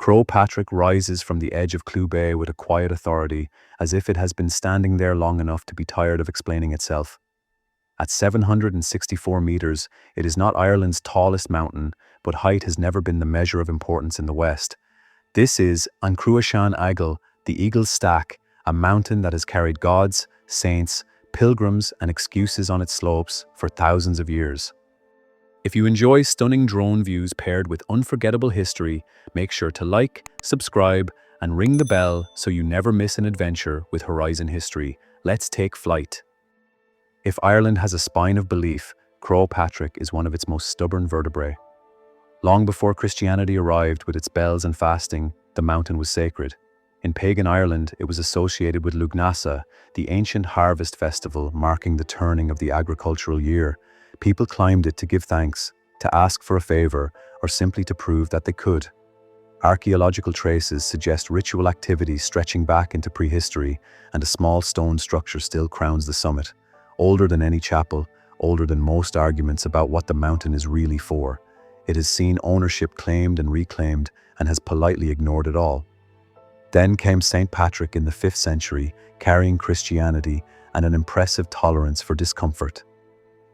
Croagh Patrick rises from the edge of Clew Bay with a quiet authority, as if it has been standing there long enough to be tired of explaining itself. At 764 meters, it is not Ireland's tallest mountain, but height has never been the measure of importance in the West. This is An Cruachan Agel, the Eagle's Stack, a mountain that has carried gods, saints, pilgrims, and excuses on its slopes for thousands of years. If you enjoy stunning drone views paired with unforgettable history, make sure to like, subscribe, and ring the bell so you never miss an adventure with Horizon History. Let's take flight. If Ireland has a spine of belief, Croagh Patrick is one of its most stubborn vertebrae. Long before Christianity arrived with its bells and fasting, the mountain was sacred. In pagan Ireland, it was associated with Lugnasa, the ancient harvest festival marking the turning of the agricultural year. People climbed it to give thanks, to ask for a favor, or simply to prove that they could. Archaeological traces suggest ritual activity stretching back into prehistory, and a small stone structure still crowns the summit, older than any chapel, older than most arguments about what the mountain is really for. It has seen ownership claimed and reclaimed, and has politely ignored it all. Then came St. Patrick in the 5th century, carrying Christianity and an impressive tolerance for discomfort.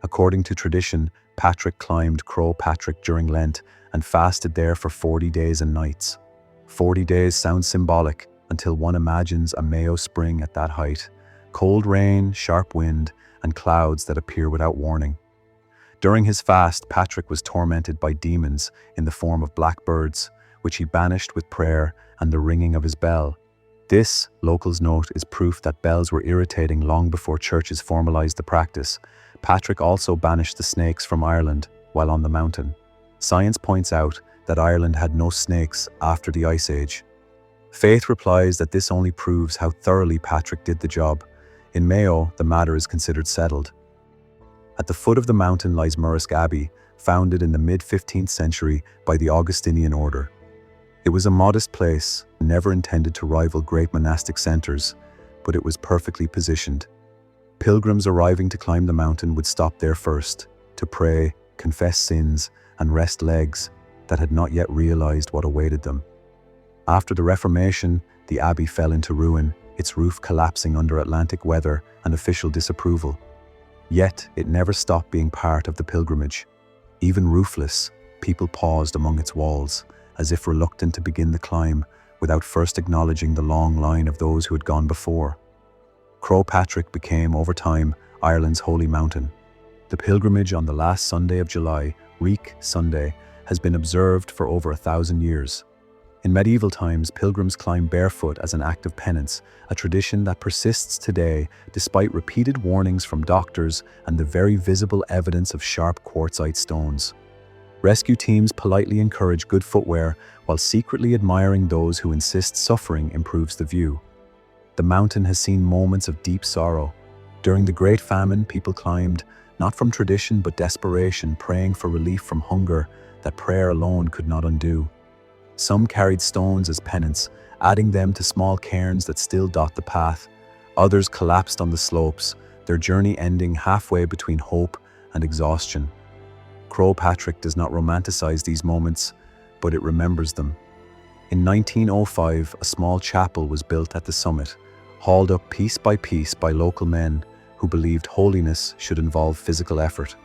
According to tradition, Patrick climbed Croagh Patrick during Lent and fasted there for 40 days and nights. 40 days sounds symbolic until one imagines a Mayo spring at that height. Cold rain, sharp wind, and clouds that appear without warning. During his fast, Patrick was tormented by demons in the form of blackbirds, which he banished with prayer and the ringing of his bell. This, locals note, is proof that bells were irritating long before churches formalized the practice. Patrick also banished the snakes from Ireland while on the mountain. Science points out that Ireland had no snakes after the Ice Age. Faith replies that this only proves how thoroughly Patrick did the job. In Mayo, the matter is considered settled. At the foot of the mountain lies Murrisk Abbey, founded in the mid-15th century by the Augustinian order. It was a modest place, never intended to rival great monastic centers, but it was perfectly positioned. Pilgrims arriving to climb the mountain would stop there first, to pray, confess sins, and rest legs that had not yet realized what awaited them. After the Reformation, the abbey fell into ruin, its roof collapsing under Atlantic weather and official disapproval. Yet, it never stopped being part of the pilgrimage. Even roofless, people paused among its walls, as if reluctant to begin the climb without first acknowledging the long line of those who had gone before. Croagh Patrick became, over time, Ireland's holy mountain. The pilgrimage on the last Sunday of July, Reek Sunday, has been observed for over 1,000 years. In medieval times, pilgrims climbed barefoot as an act of penance, a tradition that persists today despite repeated warnings from doctors and the very visible evidence of sharp quartzite stones. Rescue teams politely encourage good footwear while secretly admiring those who insist suffering improves the view. The mountain has seen moments of deep sorrow. During the Great Famine, people climbed, not from tradition but desperation, praying for relief from hunger that prayer alone could not undo. Some carried stones as penance, adding them to small cairns that still dot the path. Others collapsed on the slopes, their journey ending halfway between hope and exhaustion. Croagh Patrick does not romanticize these moments, but it remembers them. In 1905, a small chapel was built at the summit, hauled up piece by local men who believed holiness should involve physical effort.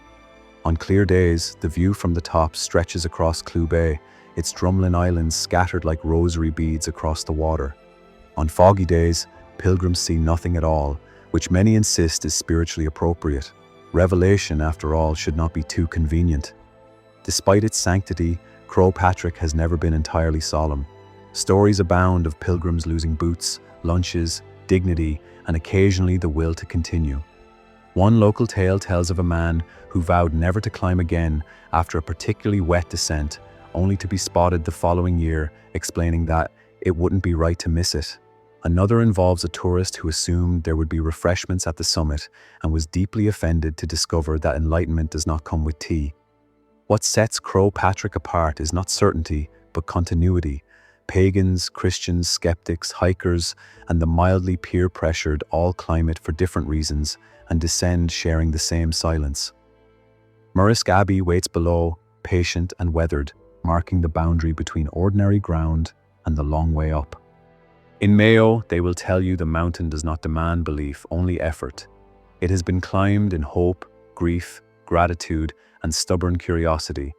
On clear days, the view from the top stretches across Clew Bay, its drumlin islands scattered like rosary beads across the water. On foggy days, pilgrims see nothing at all, which many insist is spiritually appropriate. Revelation, after all, should not be too convenient. Despite its sanctity, Croagh Patrick has never been entirely solemn. Stories abound of pilgrims losing boots, lunches, dignity, and occasionally the will to continue. One local tale tells of a man who vowed never to climb again after a particularly wet descent, only to be spotted the following year, explaining that it wouldn't be right to miss it. Another involves a tourist who assumed there would be refreshments at the summit and was deeply offended to discover that enlightenment does not come with tea. What sets Croagh Patrick apart is not certainty, but continuity. Pagans, Christians, skeptics, hikers, and the mildly peer-pressured all climb it for different reasons and descend sharing the same silence. Murrisk Abbey waits below, patient and weathered, marking the boundary between ordinary ground and the long way up. In Mayo, they will tell you the mountain does not demand belief, only effort. It has been climbed in hope, grief, gratitude, and stubborn curiosity.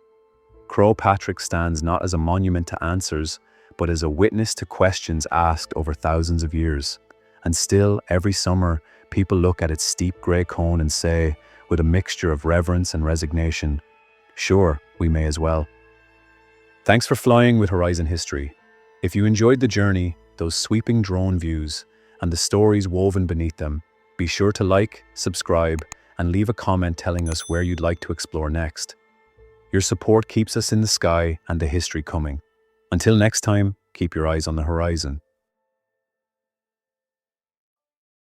Croagh Patrick stands not as a monument to answers, but as a witness to questions asked over thousands of years. And still, every summer, people look at its steep grey cone and say, with a mixture of reverence and resignation, "Sure, we may as well." Thanks for flying with Horizon History. If you enjoyed the journey, those sweeping drone views, and the stories woven beneath them, be sure to like, subscribe, and leave a comment telling us where you'd like to explore next. Your support keeps us in the sky and the history coming. Until next time, keep your eyes on the horizon.